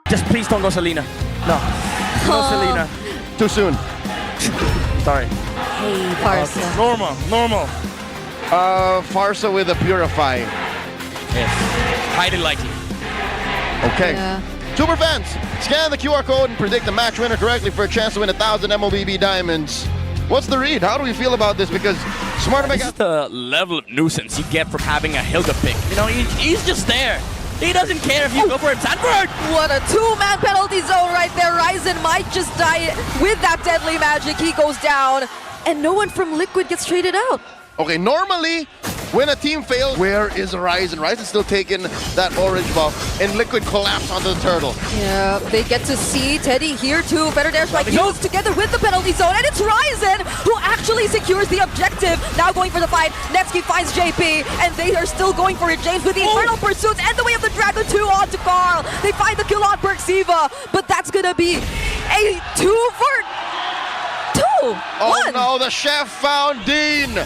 Just please don't go Selena. No. No Selena. Too soon. Sorry. Hey, Farsa. Normal. Farsa with a Purify. Yes. Highly likely. Okay. Yeah. Super fans, scan the QR code and predict the match winner correctly for a chance to win 1,000 MOBB diamonds. What's the read? How do we feel about this? Because Smart This is Mega... the level of nuisance you get from having a Hilda pick. You know, he's just there. He doesn't care if you go for him. Sanford! What a two-man penalty zone right there. Ryzen might just die with that deadly magic. He goes down, and no one from Liquid gets traded out. Okay, normally, when a team fails, where is Ryzen? Ryzen's still taking that orange buff, and Liquid collapse onto the turtle. Yeah, they get to see Teddy here too. Better Dash like used together with the penalty zone, and it's Ryzen who actually secures the objective. Now going for the fight, Netsky finds JP, and they are still going for it. James with the Infernal Pursuits and the Way of the Dragon 2 onto Carl. They find the kill on Perxiva, but that's gonna be a 2 for 2. Oh no, the chef found Dean!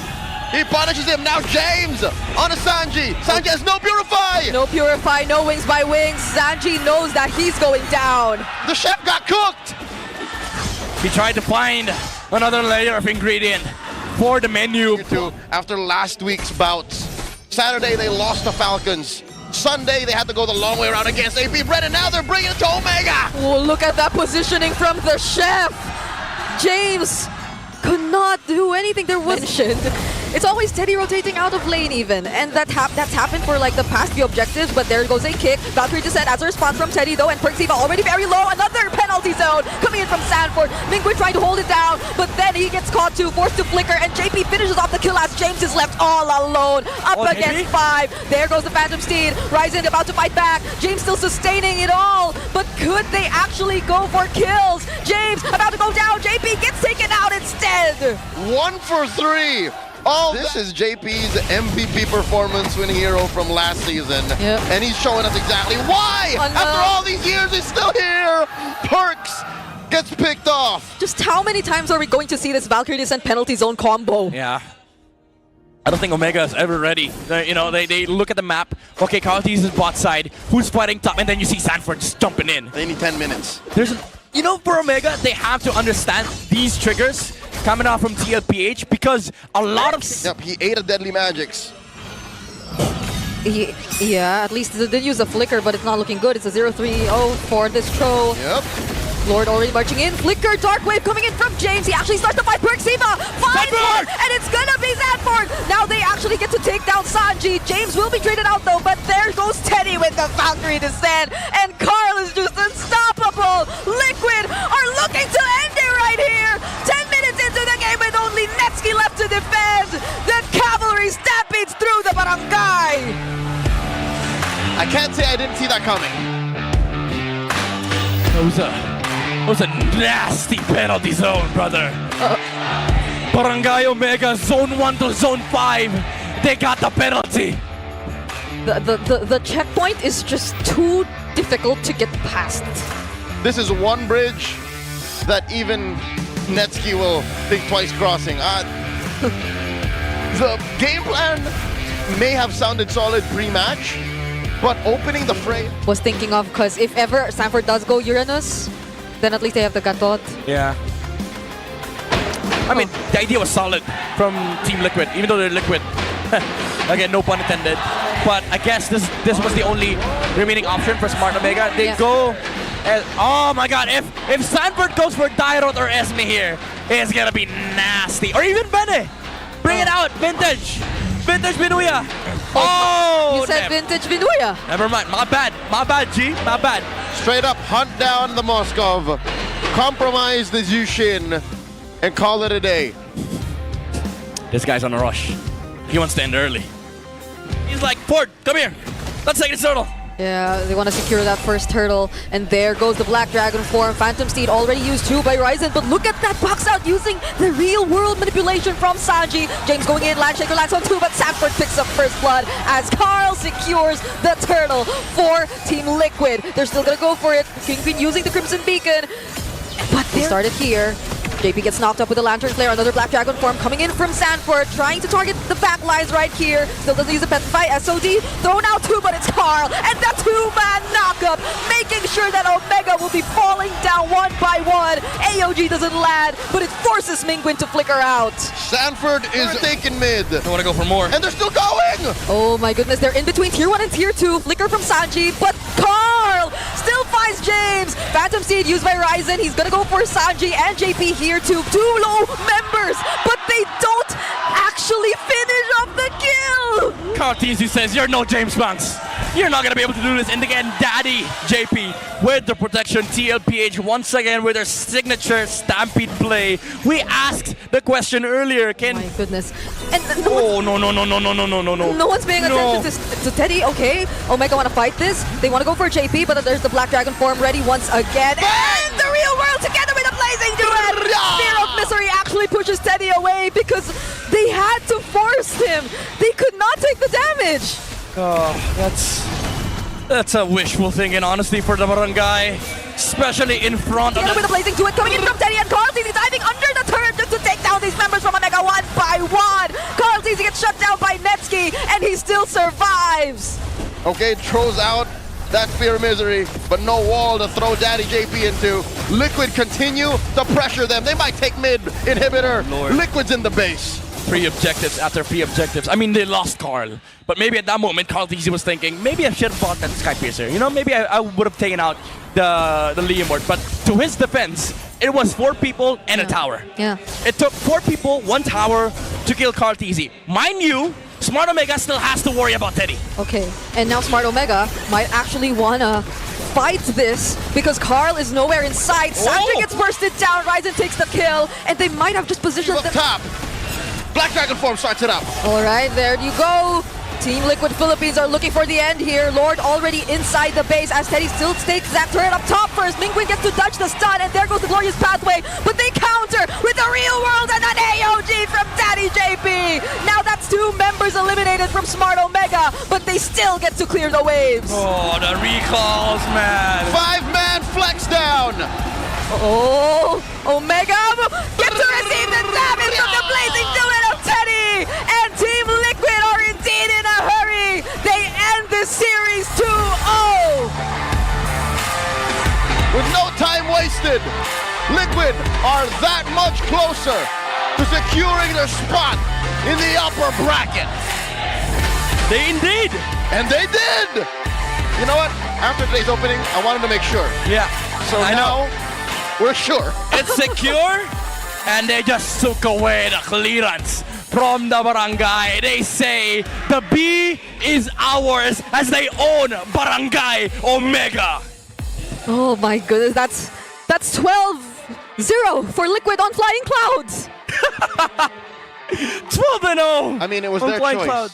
He punishes him, now James on a Sanji! Sanji has no Purify! No Purify, no Wings by Wings. Sanji knows that he's going down. The chef got cooked! He tried to find another layer of ingredient for the menu. After last week's bouts, Saturday they lost the Falcons. Sunday they had to go the long way around against AP Red, and now they're bringing it to Omega! Oh, look at that positioning from the chef. James could not do anything. There was mentioned. It's always Teddy rotating out of lane even, and that's happened for like the past few objectives, but there goes a kick. Valkyrie descent as a response from Teddy though, and Perxiva already very low. Another penalty zone coming in from Sanford. Mingui trying to hold it down, but then he gets caught too, forced to flicker, and JP finishes off the kill as James is left all alone, up against 5. There goes the Phantom Steed. Ryzen about to fight back. James still sustaining it all, but could they actually go for kills? James about to go down. JP gets taken out instead. 1 for 3! All this is JP's MVP performance winning hero from last season. Yep. And he's showing us exactly why! Oh, no. After all these years, he's still here! Perks gets picked off! Just how many times are we going to see this Valkyrie descent penalty zone combo? Yeah. I don't think Omega is ever ready. They look at the map. Okay, Kawati's is bot side. Who's fighting top? And then you see Sanford just jumping in. They need 10 minutes. For Omega, they have to understand these triggers coming out from TLPH because a lot of... Yep, he ate a Deadly Magics. Yeah, at least they did use a flicker, but it's not looking good. It's a 0-3-0 for this Tro. Yep. Lord already marching in. Flicker, Dark Wave coming in from James. He actually starts to fight Perxiva. Finds one, and it's gonna be Sanford. Now they actually get to take down Sanji. James will be traded out though, but there goes Teddy with the Valkyrie descent. And Carl is just unstoppable. Liquid are looking to end it right here. 10 minutes into the game with only Netsky left to defend. The cavalry stampedes through the barangay. I can't say I didn't see that coming. That was a nasty penalty zone, brother. Barangay Omega, zone 1 to zone 5. They got the penalty. The checkpoint is just too difficult to get past. This is one bridge that even Netsky will think twice crossing. The game plan may have sounded solid pre-match, but opening the fray... Was thinking of, because if ever Sanford does go Uranus, then at least they have the Gatot. Yeah. I mean, the idea was solid from Team Liquid, even though they're Liquid. Again, no pun intended. But I guess this was the only remaining option for Smart Omega. They go... oh my god, if Sanford goes for Dairot or Esme here, it's gonna be nasty. Or even Bene! Bring it out, Vintage! Vintage Binuya! Oh! You said Vintage Vinuya. Never mind, my bad, G, my bad. Straight up hunt down the Moskov, compromise the Zushin, and call it a day. This guy's on a rush. He wants to end early. He's like, Ford, come here. Let's take this turtle. Yeah, they want to secure that first turtle. And there goes the Black Dragon form. Phantom Steed already used too by Ryzen. But look at that box out using the real world manipulation from Sanji. James going in, Landshaker lands on 2, but Sanford picks up first blood as Carl secures the turtle for Team Liquid. They're still going to go for it. Kingpin using the Crimson Beacon. But they started here. JP gets knocked up with a Lantern Flare. Another Black Dragon form coming in from Sanford, trying to target the back lines right here. Still doesn't use a Petrify. SOD thrown out two, but it's Carl. And the two-man knockup, making sure that Omega will be falling down one by one. AOG doesn't land, but it forces Mingwin to flicker out. Sanford is taking mid. I want to go for more. And they're still going! Oh my goodness, they're in between Tier 1 and Tier 2. Flicker from Sanji, but Carl still finds James. Phantom Seed used by Ryzen. He's gonna go for Sanji and JP here too. Two low members, but they don't actually finish off the kill. Cartesi says, you're no James Banks. You're not going to be able to do this. And again, Daddy JP with the protection. TLPH once again with their signature Stampede play. We asked the question earlier. Can... My goodness. And no, no. No one's paying attention to Teddy. Okay, Omega want to fight this. They want to go for JP, but there's the Black Dragon form ready once again. And the real world together with a blazing duet. Spear of Misery actually pushes Teddy away because they had to force him. They could not take the damage. Oh, that's a wishful thinking, honestly, for the barangay, especially in front of with a blazing duet coming in from Teddy, and Carl Teasy diving under the turret just to take down these members from Omega one by one. Carl Teasy gets shut down by Netsky, and he still survives. Okay, throws out that Spear of Misery, but no wall to throw Daddy JP into. Liquid continue to pressure them. They might take mid inhibitor. Lord. Liquid's in the base. 3 objectives after 3 objectives. I mean, they lost Carl. But maybe at that moment, Carl Teasy was thinking, maybe I should have bought that Sky Piercer. You know, maybe I would have taken out the Leomord. But to his defense, it was 4 people and a tower. Yeah. It took 4 people, 1 tower to kill Carl Teasy. Mind you, Smart Omega still has to worry about Teddy. Okay, and now Smart Omega might actually wanna fight this because Carl is nowhere in sight. Sandra gets bursted down, Ryzen takes the kill, and they might have just positioned Up top. Black Dragon form starts it up. All right, there you go. Team Liquid Philippines are looking for the end here. Lord already inside the base as Teddy still takes that turret up top first. Mingwin gets to dodge the stun, and there goes the Glorious Pathway. But they counter with the Real World and an AOG from Daddy JP. Now that's 2 members eliminated from Smart Omega, but they still get to clear the waves. Oh, the recalls, man. 5-man flex down. Oh, Omega get to receive the damage from the blazing duet of Teddy, and Team Liquid are indeed in a hurry. They end this series 2-0. With no time wasted, Liquid are that much closer to securing their spot in the upper bracket. They indeed. And they did. You know what? After today's opening, I wanted to make sure. Yeah. So I know. we're sure. It's secure, and they just took away the clearance from the barangay. They say the B is ours as they own Barangay Omega. Oh my goodness, that's 12-0 for Liquid on Flying Clouds. 12-0. I mean, it was on their Flying choice. Clouds.